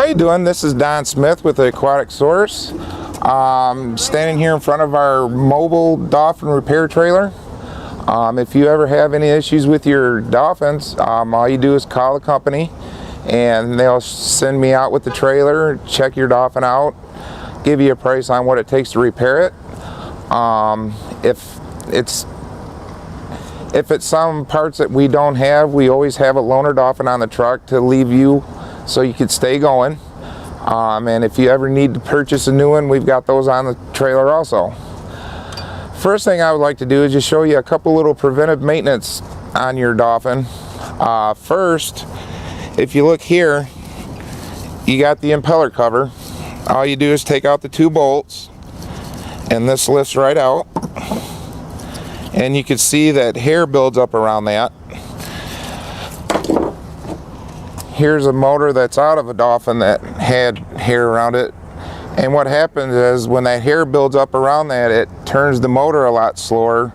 How you doing? This is Don Smith with the Aquatic Source. Standing here in front of our Mobile Dolphin Repair trailer. If you ever have any issues with your dolphins, all you do is call the company and they'll send me out with the trailer, check your dolphin out, give you a price on what it takes to repair it. If it's some parts that we don't have, we always have a loaner dolphin on the truck to leave you so you can stay going. And if you ever need to purchase a new one, we've got those on the trailer also. First thing I would like to do is just show you a couple little preventive maintenance on your dolphin. First, if you look here, you got the impeller cover. All you do is take out the two bolts and this lifts right out. And you can see that hair builds up around that. Here's a motor that's out of a dolphin that had hair around it, and what happens is when that hair builds up around that, it turns the motor a lot slower,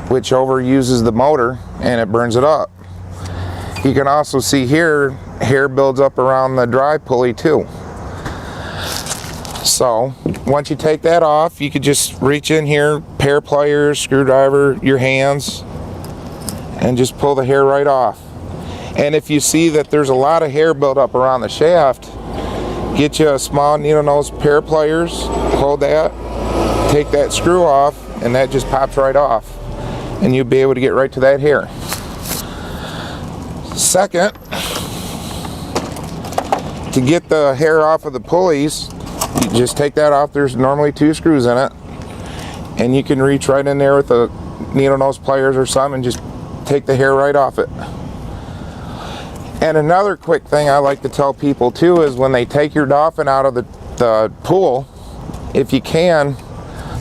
which overuses the motor and it burns it up. You can also see here hair builds up around the drive pulley too. So once you take that off, you could just reach in here, pair pliers, screwdriver, your hands, and just pull the hair right off. And if you see that there's a lot of hair built up around the shaft, get you a small needle nose pair pliers, hold that, take that screw off, and that just pops right off. And you'll be able to get right to that hair. Second, to get the hair off of the pulleys, you just take that off. There's normally 2 screws in it. And you can reach right in there with a needle nose pliers or something and just take the hair right off it. And another quick thing I like to tell people too is when they take your dolphin out of the pool, if you can,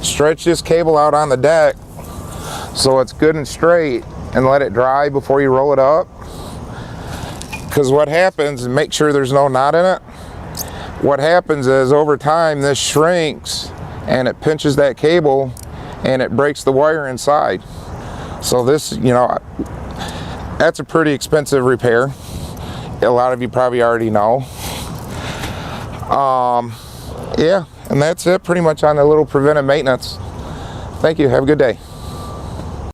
stretch this cable out on the deck so it's good and straight and let it dry before you roll it up. Because what happens, and make sure there's no knot in it, what happens is over time this shrinks and it pinches that cable and it breaks the wire inside. So this, you know, that's a pretty expensive repair. A lot of you probably already know. Yeah, and that's it pretty much on the little preventive maintenance. Thank you. Have a good day.